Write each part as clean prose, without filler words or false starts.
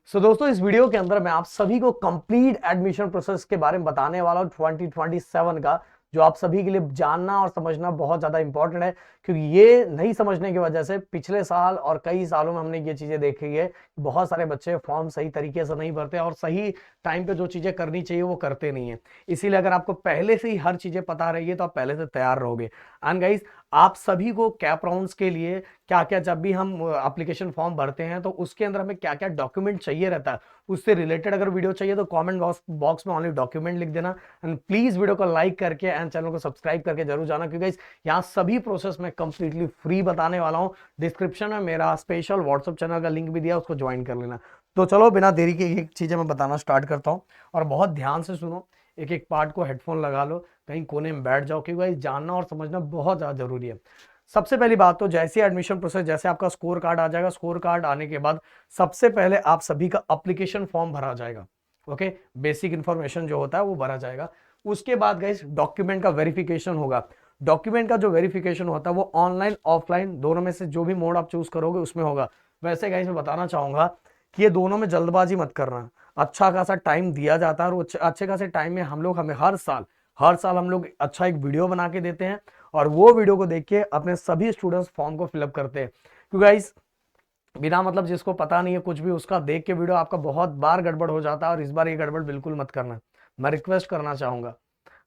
दोस्तों इस वीडियो के अंदर मैं आप सभी को कंप्लीट एडमिशन प्रोसेस के बारे में बताने वाला हूं 2027 का, जो आप सभी के लिए जानना और समझना बहुत ज्यादा इंपॉर्टेंट है। क्योंकि ये नहीं समझने की वजह से पिछले साल और कई सालों में हमने ये चीजें देखी है कि बहुत सारे बच्चे फॉर्म सही तरीके से नहीं भरते और सही टाइम पे जो चीजें करनी चाहिए वो करते नहीं है। इसीलिए अगर आपको पहले से ही हर चीजें पता रही है तो आप पहले से तैयार रहोगे। एंड गाइस, आप सभी को कैप राउंड्स के लिए क्या क्या, जब भी हम एप्लीकेशन फॉर्म भरते हैं तो उसके अंदर हमें क्या क्या डॉक्यूमेंट चाहिए रहता है, उससे रिलेटेड अगर वीडियो चाहिए तो कमेंट बॉक्स में ओनली डॉक्यूमेंट लिख देना। एंड प्लीज वीडियो को लाइक करके एंड चैनल को सब्सक्राइब करके जरूर जाना, क्योंकि यहाँ सभी प्रोसेस में कंप्लीटली फ्री बताने वाला हूँ। डिस्क्रिप्शन में मेरा स्पेशल व्हाट्सअप चैनल का लिंक भी दिया, उसको ज्वाइन कर लेना। तो चलो बिना देरी के एक चीजें मैं बताना स्टार्ट करता हूँ और बहुत ध्यान से सुनो। एक एक पार्ट को हेडफोन लगा लो, कहीं कोने में बैठ जाओ, क्योंकि जानना और समझना बहुत ज्यादा जरूरी है। सबसे पहली बात तो जैसे एडमिशन प्रोसेस, जैसे आपका स्कोर कार्ड आ जाएगा, स्कोर कार्ड आने के बाद सबसे पहले आप सभी का एप्लीकेशन फॉर्म भरा जाएगा। ओके, बेसिक इंफॉर्मेशन जो होता है वो भरा जाएगा। उसके बाद गाइस डॉक्यूमेंट का वेरिफिकेशन होगा। डॉक्यूमेंट का जो वेरिफिकेशन होता है वो ऑनलाइन ऑफलाइन दोनों में से जो भी मोड आप चूज करोगे उसमें होगा। वैसे गाइस मैं बताना चाहूंगा कि ये दोनों में जल्दबाजी मत करना। अच्छा खासा टाइम दिया जाता है और अच्छे खासे टाइम में हमें हर साल हम लोग अच्छा एक वीडियो बना के देते हैं और वो वीडियो को देख के अपने सभी स्टूडेंट्स फॉर्म को फिलअप करते हैं। क्योंकि गाइस बिना मतलब जिसको पता नहीं है कुछ भी, उसका देख के वीडियो आपका बहुत बार गड़बड़ हो जाता है और इस बार ये गड़बड़ बिल्कुल मत करना। मैं रिक्वेस्ट करना चाहूंगा।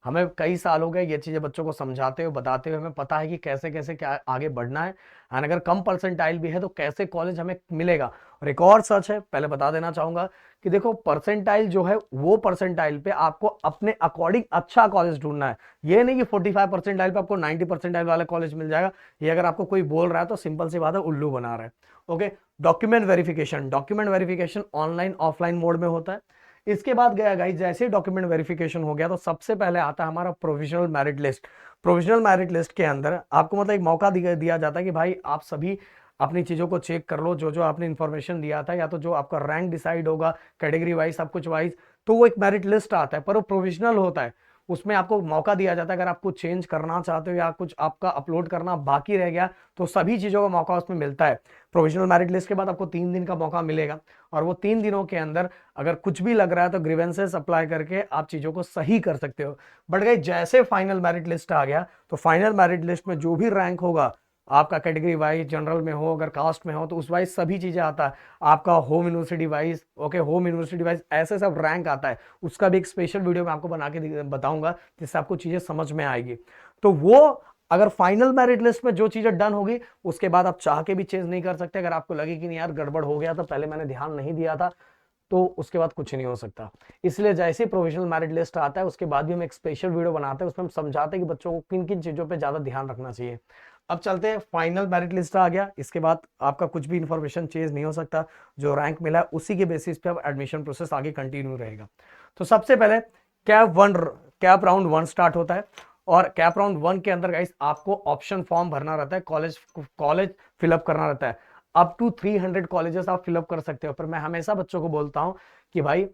हमें कई साल हो गए ये चीजें बच्चों को समझाते हुए बताते हुए, हमें पता है कि कैसे कैसे क्या आगे बढ़ना है। एंड अगर कम परसेंटाइल भी है तो कैसे कॉलेज हमें मिलेगा। और एक और सच है, पहले बता देना चाहूंगा कि देखो परसेंटाइल जो है वो परसेंटाइल पे आपको अपने अकॉर्डिंग अच्छा कॉलेज ढूंढना है। ये नहीं कि 45 परसेंटाइल पे आपको 90 परसेंटाइल वाला कॉलेज मिल जाएगा। ये अगर आपको कोई बोल रहा है तो सिंपल सी बात है, उल्लू बना रहा है। Okay, document verification online offline mode में होता है। इसके बाद गया गाइस, जैसे डॉक्यूमेंट वेरिफिकेशन हो गया तो सबसे पहले आता है हमारा provisional merit list. Provisional merit list के अंदर आपको मतलब एक मौका दिया जाता है कि भाई आप सभी अपनी चीजों को चेक कर लो, जो जो आपने इंफॉर्मेशन दिया था, या तो जो आपका रैंक डिसाइड होगा कैटेगरी वाइज सब कुछ वाइज, तो वो एक मेरिट लिस्ट आता है, पर वो प्रोविजनल होता है। उसमें आपको मौका दिया जाता है, अगर आप कुछ चेंज करना चाहते हो या कुछ आपका अपलोड करना बाकी रह गया तो सभी चीजों का मौका उसमें मिलता है। प्रोविजनल मेरिट लिस्ट के बाद आपको 3 दिन का मौका मिलेगा और वो 3 दिनों के अंदर अगर कुछ भी लग रहा है तो ग्रीवेंसेस अप्लाई करके आप चीजों को सही कर सकते हो। बट गई जैसे फाइनल मेरिट लिस्ट आ गया तो फाइनल मेरिट लिस्ट में जो भी रैंक होगा, आपका कैटेगरी वाइज जनरल में हो, अगर कास्ट में हो तो उस वाइज सभी चीजें आता है। आपका home university wise, okay, home university wise ऐसे सब रैंक आता है। उसका भी एक स्पेशल वीडियो मैं आपको बना के बताऊंगा जिससे आपको चीजें समझ में आएगी। तो वो अगर फाइनल मेरिट लिस्ट में जो चीजें डन होगी उसके बाद आप चाह के भी चेंज नहीं कर सकते। अगर आपको लगे कि नहीं यार गड़बड़ हो गया, तो पहले मैंने ध्यान नहीं दिया था, तो उसके बाद कुछ नहीं हो सकता। इसलिए जैसे ही प्रोविजनल मेरिट लिस्ट आता है उसके बाद भी हम एक स्पेशल वीडियो बनाते हैं, उसमें हम समझाते हैं कि बच्चों को किन किन चीजों पे ज्यादा ध्यान रखना चाहिए। अब चलते हैं, फाइनल मेरिट लिस्ट आ गया, इसके बाद आपका कुछ भी इंफॉर्मेशन चेंज नहीं हो सकता। जो रैंक मिला है उसी के बेसिस पे अब एडमिशन प्रोसेस आगे कंटिन्यू रहेगा। तो सबसे पहले कैप राउंड 1 स्टार्ट होता है और कैप राउंड 1 के अंदर गाइस आपको ऑप्शन फॉर्म भरना रहता है, कॉलेज फिलअप करना रहता है। अप टू 300 कॉलेजेस आप फिलअप कर सकते हो, पर मैं हमेशा बच्चों को बोलता हूं कि भाई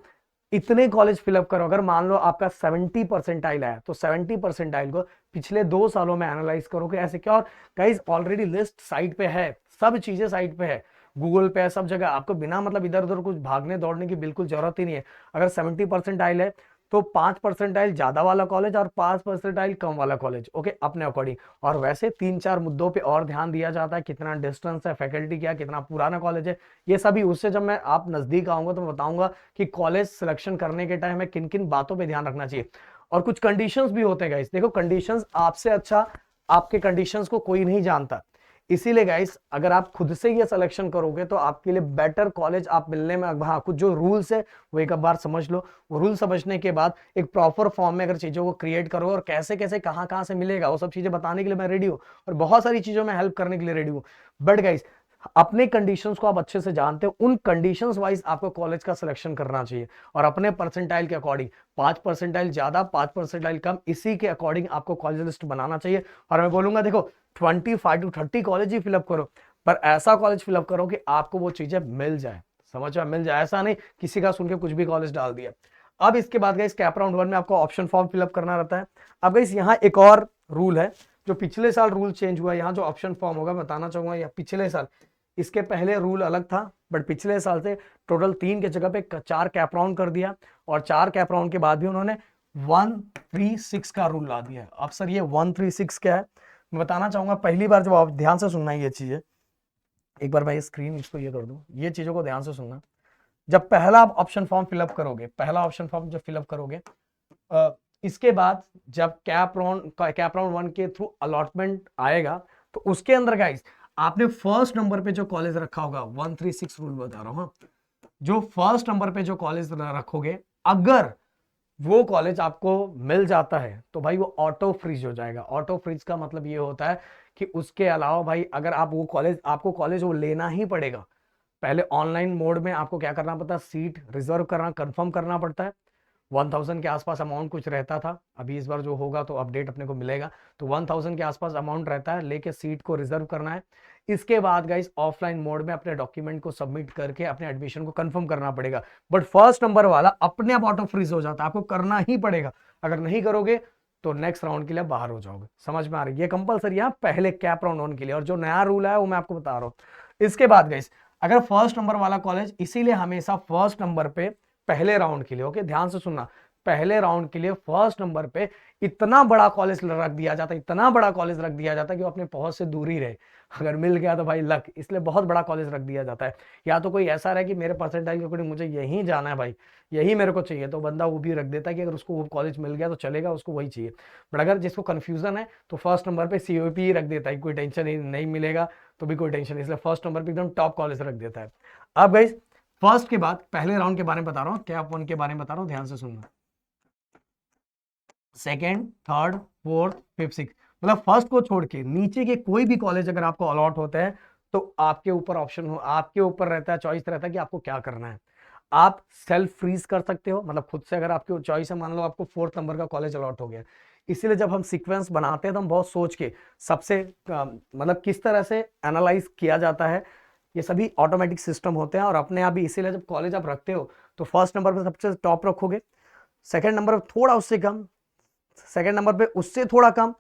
इतने कॉलेज फिलअप करो। अगर मान लो आपका 70 परसेंटाइल है तो 70 परसेंटाइल को पिछले 2 सालों में एनालाइज करो कि ऐसे क्या। और गाइस ऑलरेडी लिस्ट साइट पे है, सब चीजें साइट पे है, गूगल पे है, सब जगह। आपको बिना मतलब इधर उधर कुछ भागने दौड़ने की बिल्कुल जरूरत ही नहीं है। अगर 70 परसेंटाइल है तो 5 परसेंटाइल ज्यादा वाला कॉलेज और 5 परसेंटाइल कम वाला कॉलेज, ओके, अपने अकॉर्डिंग। और वैसे 3-4 मुद्दों पे और ध्यान दिया जाता है, कितना डिस्टेंस है, फैकल्टी क्या, कितना पुराना कॉलेज है, ये सभी। उससे जब मैं आप नजदीक आऊंगा तो मैं बताऊंगा कि कॉलेज सिलेक्शन करने के टाइम में किन किन बातों पर ध्यान रखना चाहिए। और कुछ कंडीशंस भी होते हैं गाइस, देखो कंडीशंस आपसे अच्छा आपके कंडीशंस को कोई नहीं जानता। इसीलिए गाइस अगर आप खुद से ये सिलेक्शन करोगे तो आपके लिए बेटर कॉलेज आप मिलने में, हाँ, कुछ जो रूल्स है वो एक बार समझ लो। वो रूल समझने के बाद एक प्रॉपर फॉर्म में अगर चीजों को क्रिएट करो और कैसे कैसे कहां कहां से मिलेगा वो सब चीजें बताने के लिए मैं रेडी हूँ और बहुत सारी चीजों में हेल्प करने के लिए रेडी हूँ। बट गाइस अपने कंडीशंस को आप अच्छे से जानते हो, उन कंडीशंस वाइज आपको कॉलेज का सिलेक्शन करना चाहिए और अपने परसेंटाइल के अकॉर्डिंग, 5 परसेंटाइल ज्यादा 5 परसेंटाइल कम, इसी के अकॉर्डिंग आपको कॉलेज लिस्ट बनाना चाहिए। और मैं बोलूंगा देखो 25 to 30 कॉलेज ही फिलअप करो, पर ऐसा कॉलेज फिलअप करो कि आपको वो चीजें मिल जाए, समझ में मिल जाए। ऐसा नहीं किसी का सुन के कुछ भी कॉलेज डाल दिया। अब इसके बाद गाइस कैप राउंड 1 में आपको ऑप्शन फॉर्म फिलअप करना रहता है। अब गाइस यहाँ एक और रूल है, जो पिछले साल रूल चेंज हुआ है। यहाँ जो ऑप्शन फॉर्म होगा बताना चाहूंगा, या पिछले साल इसके पहले रूल अलग था, बट पिछले साल से टोटल 3 के जगह पे 4 कैप राउंड कर दिया, और 4 कैप राउंड के बाद भी उन्होंने 136 का रूल ला दिया है। अब सर ये 136 क्या है, मैं बताना चाहूंगा। पहली बार जब आप ध्यान से सुनना ये चीजें, एक बार मैं ये स्क्रीन इसको ये कर दूं, ये चीजों को ध्यान से सुनना। जब पहला आप ऑप्शन फॉर्म फिलअप करोगे, पहला ऑप्शन फॉर्म जब फिलअप करोगे, इसके बाद जब कैप राउंड 1 के थ्रू अलॉटमेंट आएगा, तो उसके अंदर गाइस आपने फर्स्ट नंबर पे जो कॉलेज रखा होगा, 136 रूल बता रहा हूं, जो फर्स्ट नंबर पे जो कॉलेज रखोगे, अगर वो कॉलेज आपको मिल जाता है तो भाई वो ऑटो फ्रीज हो जाएगा। ऑटो फ्रीज का मतलब ये होता है कि उसके अलावा भाई अगर आप वो कॉलेज, आपको कॉलेज वो लेना ही पड़ेगा। पहले ऑनलाइन मोड में आपको क्या करना पड़ता है, सीट रिजर्व करना, कंफर्म करना पड़ता है। 1000 के आसपास अमाउंट कुछ रहता था, अभी इस बार जो होगा तो अपडेट अपने को मिलेगा, तो 1000 के आसपास अमाउंट रहता है, लेके सीट को रिजर्व करना है। इसके बाद गाइस ऑफलाइन मोड में अपने डॉक्यूमेंट को सबमिट करके अपने एडमिशन को कंफर्म करना पड़ेगा। बट फर्स्ट नंबर वाला अपने आप ऑटो फ्रीज हो जाता है, आपको करना ही पड़ेगा। अगर नहीं करोगे तो नेक्स्ट राउंड के लिए बाहर हो जाओगे। समझ में आ रही है? ये कंपलसरी है पहले कैप राउंड 1 के लिए, और जो नया रूल है वो मैं आपको बता रहा हूं। इसके बाद गाइस अगर फर्स्ट नंबर वाला कॉलेज, इसीलिए हमेशा फर्स्ट नंबर पे पहले राउंड के लिए, ओके ध्यान से सुनना, पहले राउंड के लिए फर्स्ट नंबर पे इतना बड़ा कॉलेज रख दिया जाता है, इतना बड़ा कॉलेज रख दिया जाता है कि वो अपने पहुंच से दूर ही रहे। अगर मिल गया तो भाई लक, इसलिए बहुत बड़ा कॉलेज रख दिया जाता है। या तो कोई ऐसा रहे कि मेरे परसेंटाइल के अकॉर्डिंग मुझे यहीं जाना है भाई, यही मेरे को चाहिए, तो बंदा वो भी रख देता है कि अगर उसको वो कॉलेज मिल गया तो चलेगा, उसको वही चाहिए। बट अगर जिसको कंफ्यूजन है तो फर्स्ट नंबर पे सीओपी ही रख देता है, कोई टेंशन नहीं मिलेगा तो भी कोई टेंशन नहीं, इसलिए फर्स्ट नंबर पे एकदम टॉप कॉलेज रख देता है। अब गाइस फर्स्ट के बाद पहले राउंड के बारे में बता रहा हूँ, कैप 1 के बारे में बता रहा हूँ, ध्यान से सुनना। Second, third, fourth, fifth, six, मतलब फर्स्ट को छोड़ के नीचे के कोई भी कॉलेज अगर आपको अलॉट होता है तो आपके ऊपर ऑप्शन हो, आपके ऊपर रहता है, चॉइस रहता है कि आपको क्या करना है। आप सेल्फ फ्रीज कर सकते हो, मतलब खुद से अगर आपकी चॉइस है, मान लो आपको 4th नंबर का कॉलेज अलॉट हो गया, इसीलिए जब हम सीक्वेंस बनाते हैं तो हम बहुत सोच के सबसे मतलब किस तरह से एनालाइज किया जाता है, ये सभी ऑटोमेटिक सिस्टम होते हैं और अपने आप ही। इसीलिए जब कॉलेज आप रखते हो तो फर्स्ट नंबर पर सबसे टॉप रखोगे, सेकंड नंबर पर थोड़ा उससे कम, सेकंड नंबर पे उससे थोड़ा कम,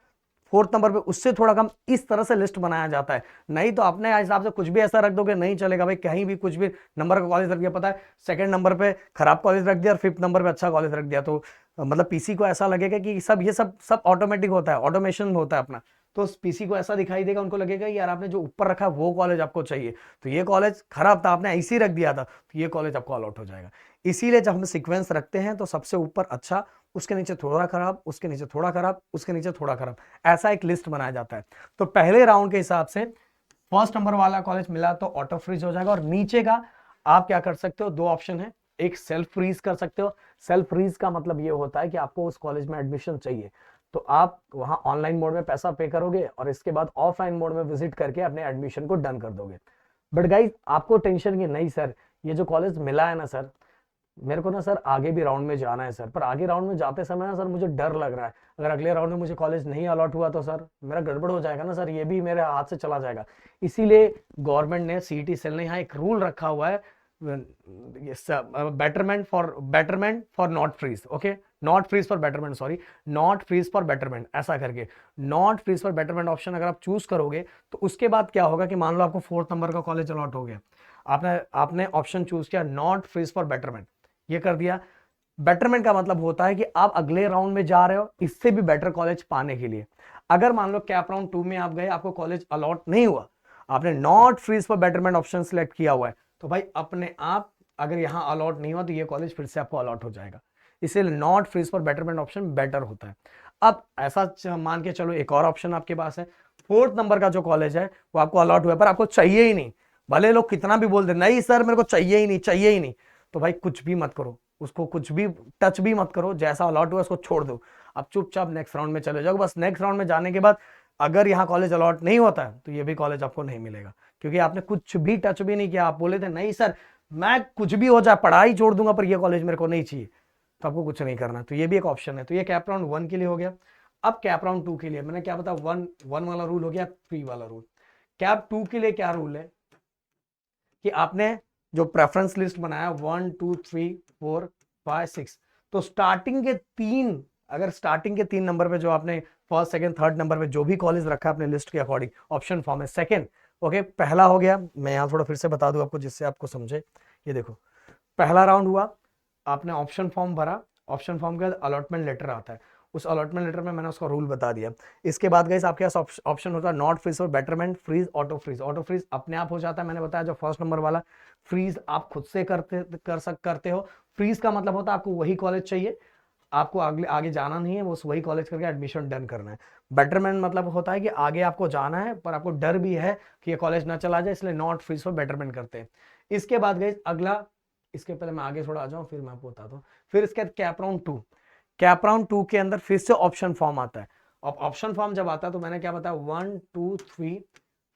फोर्थ नंबर पे उससे थोड़ा कम, इस तरह से लिस्ट बनाया जाता है। नहीं तो अपने हिसाब से कुछ भी ऐसा रख दोगे नहीं चलेगा भाई, कहीं भी कुछ भी नंबर का कॉलेज रख दिया, पता है सेकंड नंबर पे खराब कॉलेज रख दिया और फिफ्थ नंबर पे अच्छा कॉलेज रख दिया, तो मतलब पीसी को ऐसा लगेगा कि सब ये सब ऑटोमेटिक होता है, ऑटोमेशन होता है अपना, तो पीसी को ऐसा दिखाई देगा, उनको लगेगा यार आपने जो ऊपर रखा है वो कॉलेज आपको चाहिए, तो ये कॉलेज खराब था आपने ऐसे ही रख दिया था, तो ये कॉलेज आपको अलॉट हो जाएगा। इसीलिए जब हम सीक्वेंस रखते हैं तो सबसे ऊपर अच्छा, उसके नीचे थोड़ा खराब, उसके नीचे थोड़ा खराब, उसके नीचे थोड़ा खराब, ऐसा एक लिस्ट बनाया जाता है। तो पहले राउंड के हिसाब से फर्स्ट नंबर वाला कॉलेज मिला तो ऑटो फ्रीज हो जाएगा, और नीचे का आप क्या कर सकते हो, दो ऑप्शन है, एक सेल्फ फ्रीज कर सकते हो। सेल्फ फ्रीज का मतलब ये होता है कि आपको उस कॉलेज में एडमिशन चाहिए तो आप वहां ऑनलाइन मोड में पैसा पे करोगे और इसके बाद ऑफलाइन मोड में विजिट करके अपने एडमिशन को डन कर दोगे। बट गाइज आपको टेंशन की नहीं सर, ये जो कॉलेज मिला है ना सर, मेरे को ना सर आगे भी राउंड में जाना है सर, पर आगे राउंड में जाते समय ना सर मुझे डर लग रहा है, अगर अगले राउंड में मुझे कॉलेज नहीं अलॉट हुआ तो सर मेरा गड़बड़ हो जाएगा ना सर, ये भी मेरे हाथ से चला जाएगा। इसीलिए गवर्नमेंट ने, सीईटी सेल ने यहाँ एक रूल रखा हुआ है, betterment for not freeze, okay, not freeze for betterment, sorry, not freeze for betterment, ऐसा करके not freeze for betterment option अगर आप चूज करोगे तो उसके बाद क्या होगा कि मान लो आपको 4th नंबर का कॉलेज अलॉट हो गया, आपने आपने ऑप्शन चूज किया नॉट फ्रीज फॉर बेटरमेंट, ये कर दिया। बेटरमेंट का मतलब होता है कि आप अगले राउंड में जा रहे हो इससे भी बेटर कॉलेज पाने के लिए। अगर मान लो कैप राउंड 2 में आप गए, आपको कॉलेज अलॉट नहीं हुआ, आपने not freeze for betterment option select किया हुआ है, तो भाई अपने आप अगर यहां अलॉट नहीं हुआ तो ये कॉलेज फिर से आपको अलॉट हो जाएगा। इसीलिए not freeze for betterment option better होता है। अब ऐसा मान के चलो एक और ऑप्शन आपके पास है, 4th नंबर का जो कॉलेज है वो आपको अलॉट हुआ है पर आपको चाहिए ही नहीं, भले लोग कितना भी बोल दे नहीं सर मेरे को चाहिए ही नहीं, चाहिए ही नहीं, तो भाई कुछ भी मत करो, उसको कुछ भी टच भी मत करो, जैसा अलॉट हुआ उसको छोड़ दो, अब चुपचाप नेक्स्ट राउंड में चले जाओ। बस नेक्स्ट राउंड में जाने के बाद अगर यहाँ कॉलेज अलॉट नहीं होता है तो ये भी कॉलेज आपको नहीं मिलेगा, क्योंकि आपने कुछ भी टच भी नहीं किया, आप बोले थे नहीं सर मैं कुछ भी हो जाए पढ़ाई छोड़ दूंगा पर ये कॉलेज मेरे को नहीं चाहिए, तो आपको कुछ नहीं करना, तो ये भी एक ऑप्शन है। तो ये कैप राउंड 1 के लिए हो गया। अब कैप राउंड 2 के लिए मैंने क्या बता, वन वाला रूल हो गया, 3 वाला रूल। कैप 2 के लिए क्या रूल है कि आपने जो प्रेफरेंस लिस्ट बनाया 1 2 3 4 5 6, तो स्टार्टिंग के 3, अगर स्टार्टिंग के 3 नंबर पे जो आपने फर्स्ट सेकंड थर्ड नंबर पे जो भी कॉलेज रखा है अपने लिस्ट के अकॉर्डिंग, ऑप्शन फॉर्म है सेकंड ओके, पहला हो गया। मैं यहाँ थोड़ा फिर से बता दूं आपको जिससे आपको समझे। ये देखो, पहला राउंड हुआ, आपने ऑप्शन फॉर्म भरा, ऑप्शन फॉर्म के बाद अलॉटमेंट लेटर आता है, उस अलॉटमेंट लेटर में मैंने उसका रूल बता दिया। इसके बाद गाइस आपके पास ऑप्शन होता है नॉट फ्रीज और betterment, freeze, auto freeze. Auto freeze अपने आप हो जाता है, मैंने बताया जो फर्स्ट नंबर वाला। फ्रीज आप खुद से करते हो। फ्रीज का मतलब होता है आपको वही कॉलेज चाहिए, आपको आगे आगे जाना नहीं है, बस वही कॉलेज करके एडमिशन डन करना है। बेटरमेंट मतलब होता है कि आगे आपको जाना है पर आपको डर भी है कि ये कॉलेज ना चला जाए, इसलिए नॉट फ्रीज फॉर बेटरमेंट करते हैं। इसके बाद गई अगला, इसके पहले मैं आगे थोड़ा आ जाऊं फिर मैं आपको बताता हूँ। फिर इसके बाद कैप राउंड 2। कैप राउंड 2 के अंदर फिर से ऑप्शन फॉर्म आता है। अब ऑप्शन फॉर्म जब आता है तो मैंने क्या बताया, 1 2 3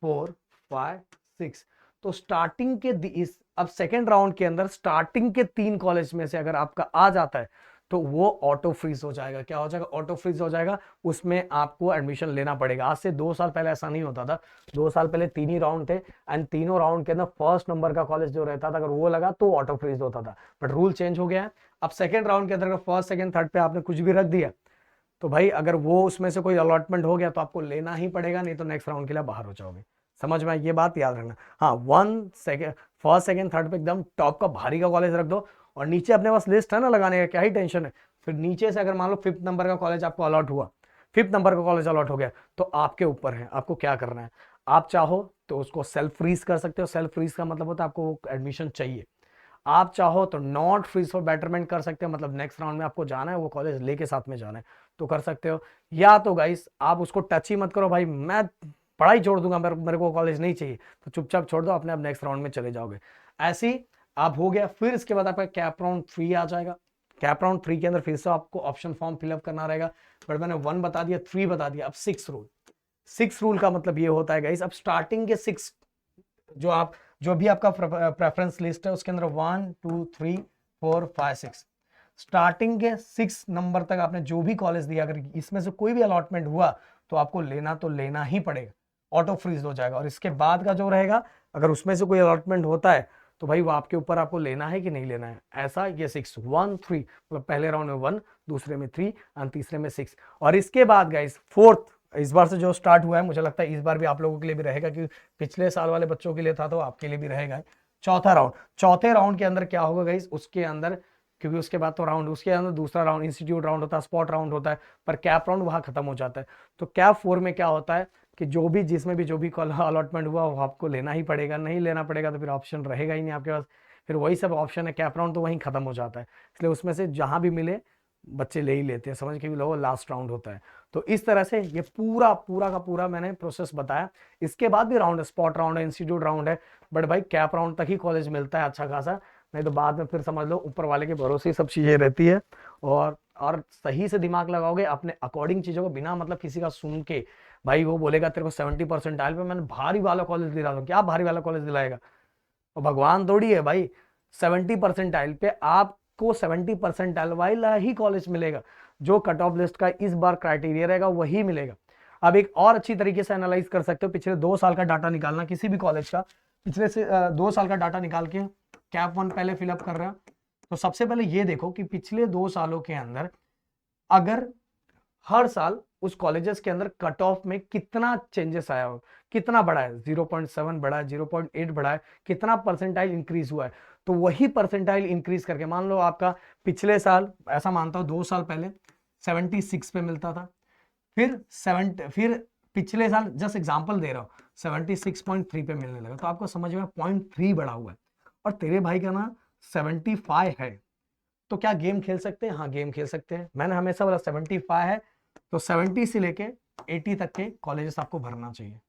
4 5 6। तो स्टार्टिंग के इस अब सेकेंड राउंड के अंदर स्टार्टिंग के 3 कॉलेज में से अगर आपका आ जाता है तो वो ऑटो फ्रीज हो जाएगा। क्या हो जाएगा, ऑटो फ्रीज हो जाएगा। उसमें आपको एडमिशन लेना पड़ेगा। आज से 2 साल पहले ऐसा नहीं होता था। 2 साल पहले 3 ही राउंड थे एंड तीनों राउंड के अंदर फर्स्ट नंबर का कॉलेज जो रहता था अगर वो लगा तो ऑटो फ्रीज होता था। बट रूल चेंज हो गया है। अब सेकेंड राउंड के अंदर फर्स्ट सेकेंड थर्ड पे आपने कुछ भी रख दिया तो भाई अगर वो उसमें से कोई अलॉटमेंट हो गया तो आपको लेना ही पड़ेगा, नहीं तो नेक्स्ट राउंड के लिए बाहर हो जाओगे। समझ में, ये बात याद रखना। हाँ, one second first second third पे एकदम टॉप का भारी का कॉलेज रख दो और नीचे अपने पास लिस्ट है ना लगाने का, क्या ही टेंशन है। फिर नीचे से अगर मान लो 5th नंबर का कॉलेज आपको अलॉट हुआ, 5th नंबर का कॉलेज अलॉट हो गया तो आपके ऊपर है आपको क्या करना है। आप चाहो तो उसको सेल्फ फ्रीज कर सकते हो। सेल्फ फ्रीज का मतलब होता है आपको एडमिशन चाहिए। आप चाहो तो नॉट फ्रीज फॉर बेटरमेंट कर सकते हो, मतलब नेक्स्ट राउंड में आपको जाना है वो कॉलेज लेके साथ में जाना है तो कर सकते हो। या तो गाइस आप उसको टच ही मत करो, भाई मैं पढ़ाई छोड़ दूंगा, मेरे को कॉलेज नहीं चाहिए, तो चुपचाप छोड़ दो, अपने आप नेक्स्ट राउंड में चले जाओगे। ऐसी आप हो गया। फिर इसके बाद आपका कैप राउंड 3 आ जाएगा। कैप राउंड 3 के अंदर फिर से आपको ऑप्शन फॉर्म फिलअप करना रहेगा। बट मैंने 1 बता दिया, 3 बता दिया, अब 6 रूल। 6 रूल का मतलब ये होता है गाइस, अब स्टार्टिंग के 6 जो भी आपका प्रेफरेंस लिस्ट है उसके अंदर 1 2 3 4 5 6 स्टार्टिंग के 6 नंबर तक आपने जो भी कॉलेज दिया, अगर इसमें से कोई भी अलॉटमेंट हुआ तो आपको लेना तो लेना ही पड़ेगा, ऑटो फ्रीज हो जाएगा। और इसके बाद का जो रहेगा अगर उसमें से कोई अलॉटमेंट होता है तो भाई वो आपके ऊपर, आपको लेना है कि नहीं लेना है। ऐसा ये 6 1 3 मतलब पहले राउंड में 1, दूसरे में 3 और तीसरे में 6। और इसके बाद गाइस फोर्थ इस बार से जो स्टार्ट हुआ है, मुझे लगता है इस बार भी आप लोगों के लिए भी रहेगा, क्योंकि पिछले साल वाले बच्चों के लिए था तो आपके लिए भी रहेगा। चौथा राउंड, चौथे राउंड के अंदर क्या होगा गाइस, उसके अंदर क्योंकि उसके बाद तो राउंड, उसके अंदर दूसरा राउंड इंस्टीट्यूट राउंड होता है, स्पॉट राउंड होता है, पर कैप राउंड वहां खत्म हो जाता है। तो कैप 4 में क्या होता है कि जो भी जिसमें भी जो भी अलॉटमेंट हुआ वो आपको लेना ही पड़ेगा, नहीं लेना पड़ेगा तो फिर ऑप्शन रहेगा ही नहीं आपके पास, फिर वही सब ऑप्शन है। कैप राउंड तो वहीं खत्म हो जाता है, इसलिए उसमें से जहां भी मिले बच्चे ले ही लेते हैं, समझ के भी लोगों लास्ट राउंड होता है। तो इस तरह से ये पूरा पूरा का पूरा मैंने प्रोसेस बताया। इसके बाद भी राउंड है, स्पॉट राउंड है, इंस्टीट्यूट राउंड है, बट भाई कैप राउंड तक ही कॉलेज मिलता है अच्छा खासा, नहीं तो बाद में फिर समझ लो ऊपर वाले के भरोसे ही सब चीजें रहती है। और सही से दिमाग लगाओगे अपने अकॉर्डिंग चीजों को, बिना मतलब किसी का सुन के, भाई वो बोलेगा तेरे को 70% पे मैंने भारी वाला कॉलेज दिला दूं, क्या भारी वाला कॉलेज दिलाएगा, और भगवान थोड़ी है भाई। 70% पे आपको 70% वाला ही कॉलेज मिलेगा, जो कट ऑफ लिस्ट का इस बार क्राइटेरिया रहेगा वही मिलेगा। अब एक और अच्छी तरीके से एनालाइज कर सकते हो, पिछले 2 साल का डाटा निकालना किसी भी कॉलेज का, पिछले से 2 साल का डाटा निकाल के कैप 1 पहले फिलअप कर रहे हैं। तो सबसे पहले ये देखो कि पिछले 2 सालों के अंदर अगर हर साल उस कॉलेजेस के अंदर कट ऑफ में कितना चेंजेस आया हो, कितना बढ़ा है, 0.7 बढ़ा है, 0.8 बढ़ा है, कितना परसेंटाइल इंक्रीज हुआ है। तो वही परसेंटाइल इंक्रीज करके मान लो आपका पिछले साल, ऐसा मानता हूं 2 साल पहले 76 पे मिलता था, फिर पिछले साल जस्ट एग्जांपल दे रहा हूं 76.3 पे मिलने लगा, तो आपको समझ में 0.3 बढ़ा हुआ है। और तेरे भाई का ना 75 है, तो क्या गेम खेल सकते हैं? हाँ गेम खेल सकते हैं। मैंने हमेशा बोला 75 है तो 70 से लेके 80 तक के कॉलेजेस आपको भरना चाहिए।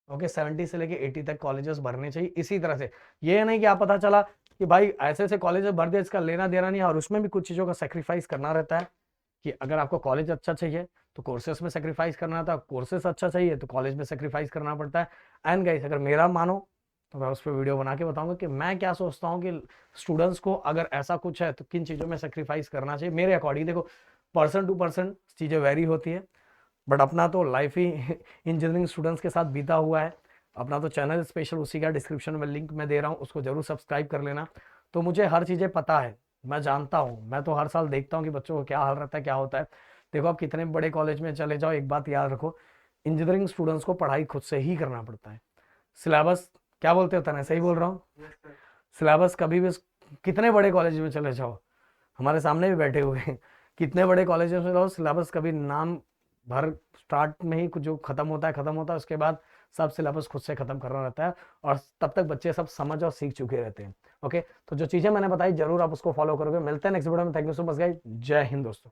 ओके, 70 से लेके 80 तक कॉलेजेस भरने चाहिए। इसी तरह से ये नहीं कि आप पता चला कि भाई ऐसे ऐसे कॉलेजेस भर दिया, इसका लेना देना नहीं है, और उसमें भी कुछ चीजों का सेक्रीफाइस करना रहता है कि अगर आपको कॉलेज अच्छा चाहिए तो कोर्सेस में सेक्रीफाइस करना था, कोर्सेस अच्छा चाहिए तो कॉलेज में सेक्रीफाइस करना पड़ता है। एंड गाइस अगर मेरा मानो तो मैं उस पर वीडियो बना के बताऊंगा कि मैं क्या सोचता हूँ कि स्टूडेंट्स को अगर ऐसा कुछ है तो किन चीज़ों में सेक्रीफाइस करना चाहिए मेरे अकॉर्डिंग। देखो पर्सन टू पर्सन चीज़ें वेरी होती है, बट अपना तो लाइफ ही इंजीनियरिंग स्टूडेंट्स के साथ बीता हुआ है। अपना तो चैनल स्पेशल उसी का डिस्क्रिप्शन में लिंक मैं दे रहा हूँ, उसको जरूर सब्सक्राइब कर लेना। तो मुझे हर चीज़ें पता है, मैं जानता हूँ, मैं तो हर साल देखता हूँ कि बच्चों को क्या हाल रहता है, क्या होता है। देखो आप कितने बड़े कॉलेज में चले जाओ, एक बात याद रखो, इंजीनियरिंग स्टूडेंट्स को पढ़ाई खुद से ही करना पड़ता है। सिलेबस क्या बोलते होता है, सही बोल रहा हूँ? सिलेबस कभी भी कितने बड़े कॉलेज में चले जाओ, हमारे सामने भी बैठे हुए हैं, कितने बड़े कॉलेज में जाओ, सिलेबस कभी नाम भर स्टार्ट में ही कुछ जो खत्म होता है, उसके बाद सब सिलेबस खुद से खत्म करना रहता है, और तब तक बच्चे सब समझ और सीख चुके रहते हैं। ओके, तो जो चीज़ें मैंने बताई जरूर आप उसको फॉलो करोगे। मिलते हैं नेक्स्ट वीडियो में। Thank you so much guys, जय हिंद दोस्तों।